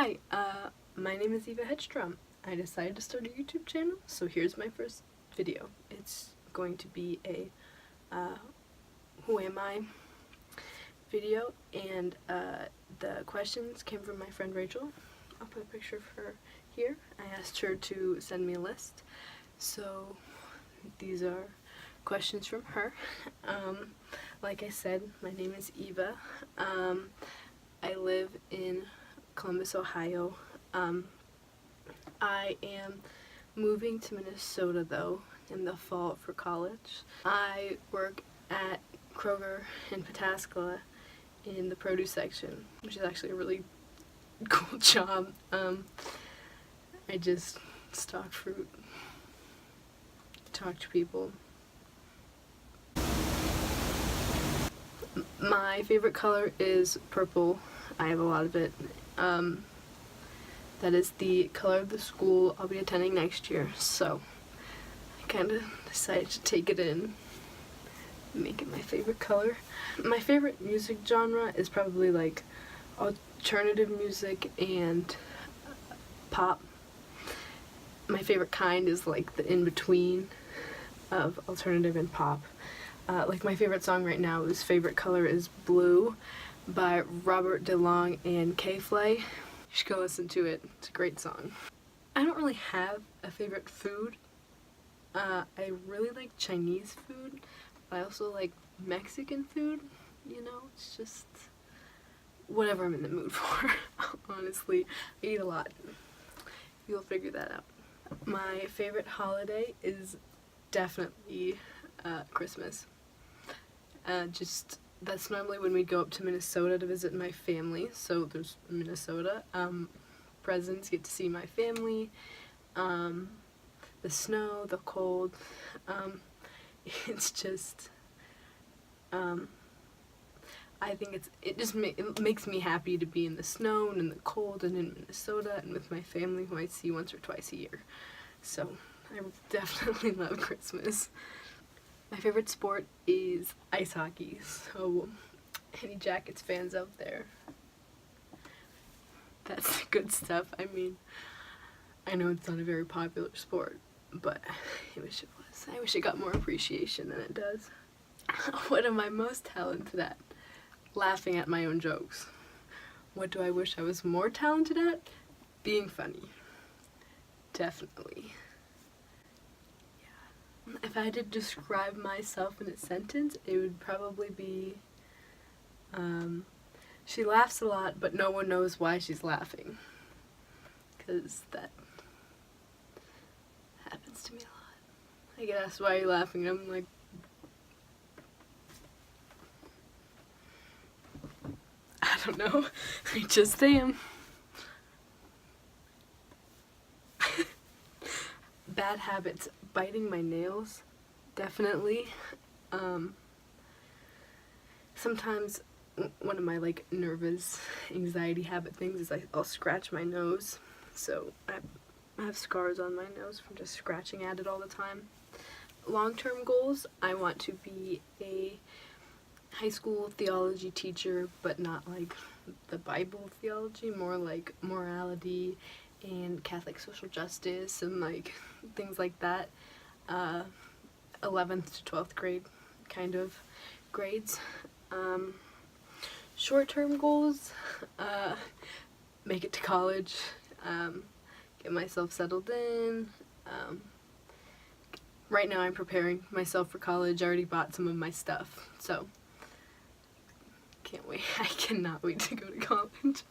Hi, my name is Eva Hedstrom. I decided to start a YouTube channel, so here's my first video. It's going to be a Who Am I video, and the questions came from my friend Rachel. I'll put a picture of her here. I asked her to send me a list, so these are questions from her. Like I said, my name is Eva. I live in Columbus, Ohio. I am moving to Minnesota though in the fall for college. I work at Kroger in Pataskala in the produce section, which is actually a really cool job. I just stock fruit, talk to people. My favorite color is purple. I have a lot of it. That is the color of the school I'll be attending next year, so I kind of decided to take it in, make it my favorite color. My favorite music genre is probably like alternative music and pop. My favorite kind is like the in-between of alternative and pop. Like my favorite song right now is Favorite Color is Blue by Robert DeLong and K-Flay. You should go listen to it. It's a great song. I don't really have a favorite food. I really like Chinese food, but I also like Mexican food. You know, it's just whatever I'm in the mood for. Honestly, I eat a lot. You'll figure that out. My favorite holiday is definitely Christmas. That's normally when we go up to Minnesota to visit my family, so there's Minnesota. Presents, get to see my family, the snow, the cold. It's just, I think it makes me happy to be in the snow and in the cold and in Minnesota and with my family who I see once or twice a year. So I definitely love Christmas. My favorite sport is ice hockey, so any Jackets fans out there, that's good stuff. I mean, I know it's not a very popular sport, but I wish it was. I wish it got more appreciation than it does. What am I most talented at? Laughing at my own jokes. What do I wish I was more talented at? Being funny. Definitely. If I had to describe myself in a sentence, it would probably be, she laughs a lot, but no one knows why she's laughing. Because that happens to me a lot. I get asked, why are you laughing? And I'm like, I don't know. I just am. Bad habits. Biting my nails, definitely. Sometimes one of my like nervous anxiety habit things is I'll scratch my nose, so I have scars on my nose from just scratching at it all the time. Long-term goals, I want to be a high school theology teacher, but not like the Bible theology, more like morality and Catholic social justice and like things like that. 11th to 12th grade kind of grades. Short-term goals, make it to college, get myself settled in. Right now I'm preparing myself for college. I already bought some of my stuff, so can't wait. I cannot wait to go to college.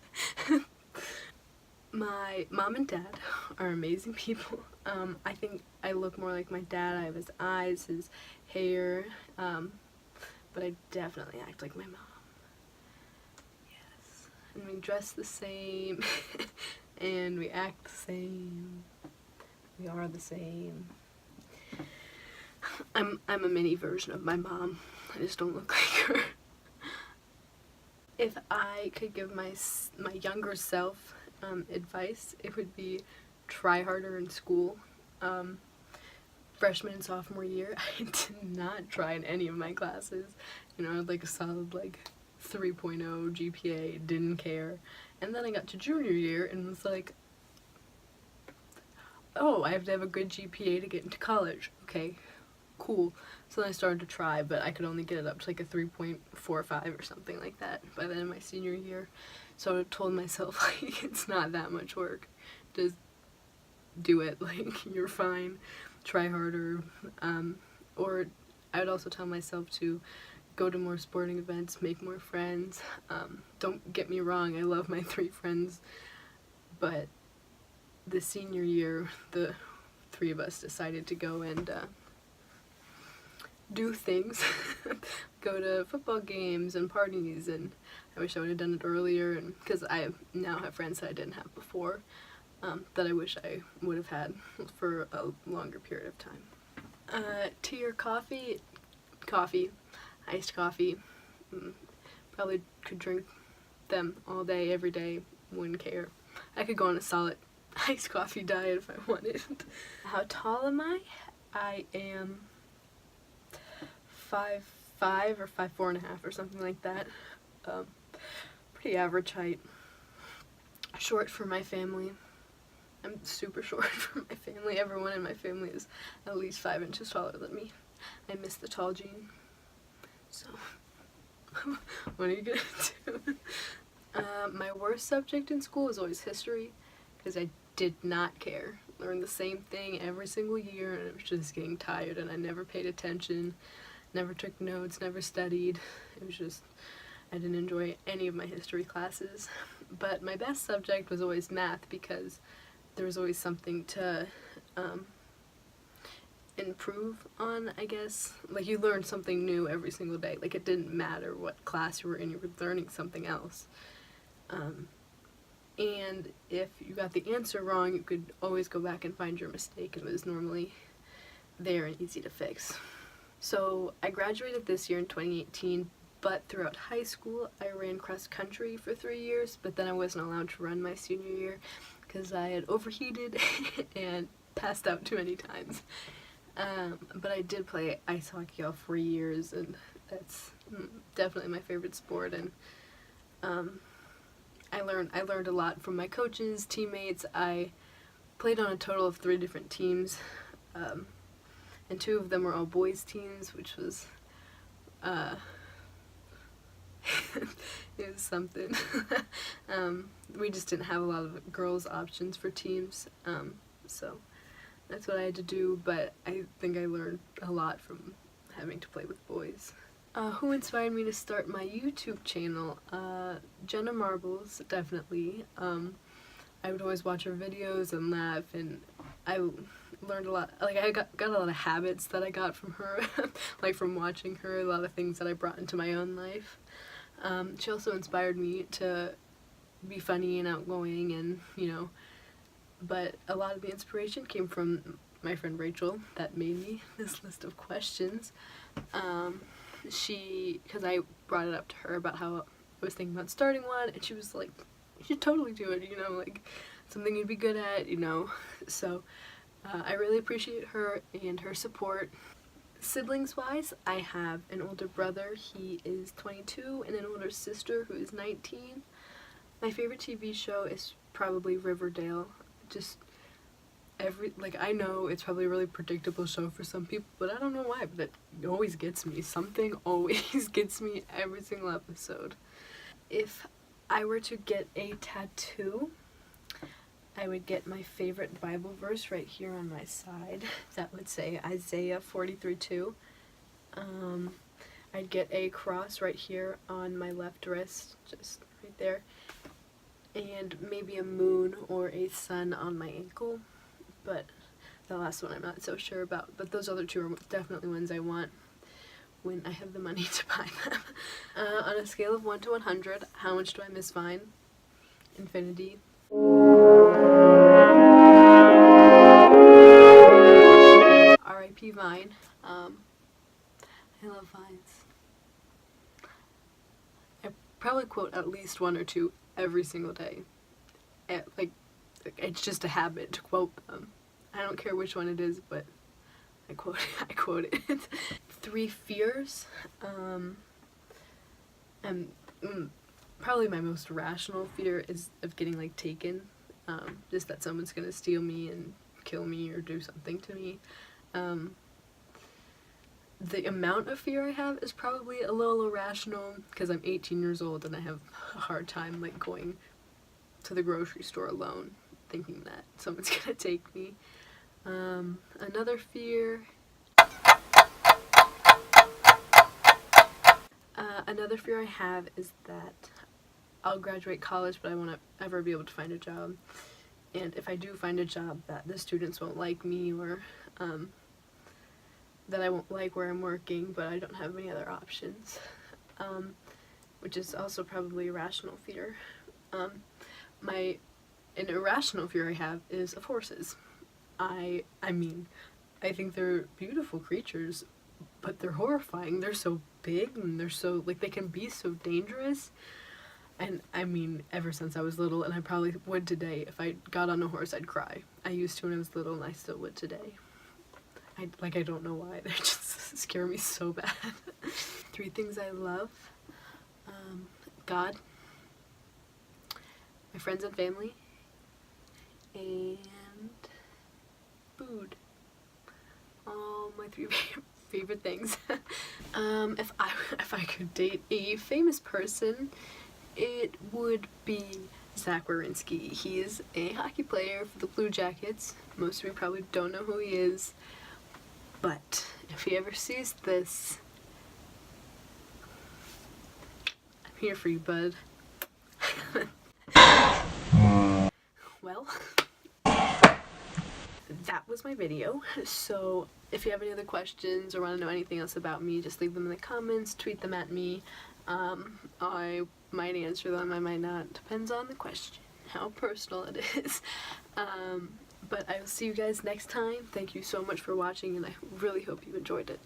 My mom and dad are amazing people. I think I look more like my dad. I have his eyes, his hair, but I definitely act like my mom. Yes. And we dress the same, and we act the same. We are the same. I'm a mini version of my mom. I just don't look like her. If I could give my younger self advice, it would be try harder in school. Freshman and sophomore year, I did not try in any of my classes. You know, I had like a solid like 3.0 GPA, didn't care, And then I got to junior year and was like, oh, I have to have a good GPA to get into college. Okay, cool. So then I started to try, but I could only get it up to like a 3.45 or something like that by the end of my senior year. So I told myself, like, it's not that much work. Just do it. Like, you're fine. Try harder. Or I would also tell myself to go to more sporting events, make more friends. Don't get me wrong, I love my 3 friends, but the senior year, the 3 of us decided to go and do things. Go to football games and parties, and I wish I would have done it earlier, and because I now have friends that I didn't have before, that I wish I would have had for a longer period of time. Tea or coffee? Coffee. Iced coffee. Probably could drink them all day, every day, wouldn't care. I could go on a solid iced coffee diet if I wanted. How tall am I? I am 5'5" or 5'4.5" or something like that. Pretty average height. Short for my family. I'm super short for my family. Everyone in my family is at least 5 inches taller than me. I miss the tall gene. So, what are you gonna do? My worst subject in school was always history, because I did not care. Learned the same thing every single year, and I was just getting tired, and I never paid attention, never took notes, never studied. It was just, I didn't enjoy any of my history classes. But my best subject was always math, because there was always something to improve on, I guess. Like, you learned something new every single day. Like, it didn't matter what class you were in, you were learning something else. And if you got the answer wrong, you could always go back and find your mistake. It was normally there and easy to fix. So I graduated this year in 2018, but throughout high school I ran cross country for 3 years, but then I wasn't allowed to run my senior year because I had overheated and passed out too many times. But I did play ice hockey all 4 years, and that's definitely my favorite sport. And I learned a lot from my coaches, teammates. I played on a total of 3 different teams, and 2 of them were all boys teams, which was it was something. We just didn't have a lot of girls options for teams, so that's what I had to do, but I think I learned a lot from having to play with boys. Who inspired me to start my YouTube channel? Jenna Marbles, definitely. I would always watch her videos and laugh, and I learned a lot. Like, I got a lot of habits that I got from her, like from watching her, a lot of things that I brought into my own life. She also inspired me to be funny and outgoing, and, you know, but a lot of the inspiration came from my friend Rachel that made me this list of questions. Because I brought it up to her about how I was thinking about starting one, and she was like, you should totally do it, you know, like, something you'd be good at, you know. So I really appreciate her and her support. Siblings-wise, I have an older brother, he is 22, and an older sister who is 19. My favorite TV show is probably Riverdale. Just I know it's probably a really predictable show for some people, but I don't know why, but it always gets me. Something always gets me every single episode. If I were to get a tattoo, I would get my favorite Bible verse right here on my side. That would say Isaiah 43:2. I'd get a cross right here on my left wrist, just right there. And maybe a moon or a sun on my ankle. But the last one I'm not so sure about. But those other 2 are definitely ones I want when I have the money to buy them. On a scale of 1 to 100, how much do I miss Vine? Infinity. R.I.P. Vine. I love Vines. I probably quote at least 1 or 2 every single day. It's just a habit to quote them. I don't care which one it is, but I quote it. 3 fears. probably my most rational fear is of getting like taken. Just that someone's gonna steal me and kill me or do something to me. The amount of fear I have is probably a little irrational because I'm 18 years old and I have a hard time like going to the grocery store alone thinking that someone's gonna take me. Another fear I have is that I'll graduate college but I won't ever be able to find a job, and if I do find a job that the students won't like me, or that I won't like where I'm working but I don't have any other options, which is also probably a rational fear. An irrational fear I have is of horses. I mean, I think they're beautiful creatures, but they're horrifying. They're so big and they're so, like, they can be so dangerous. And I mean, ever since I was little, and I probably would today, if I got on a horse, I'd cry. I used to when I was little, and I still would today. I don't know why. They just scare me so bad. 3 things I love. God, my friends and family, and food. All my 3 favorite things. If I could date a famous person, it would be Zach Werenski. He is a hockey player for the Blue Jackets. Most of you probably don't know who he is, but if he ever sees this, I'm here for you, bud. Well, that was my video. So if you have any other questions or want to know anything else about me, just leave them in the comments, tweet them at me. I might answer them, I might not. Depends on the question, how personal it is. But I will see you guys next time. Thank you so much for watching, and I really hope you enjoyed it.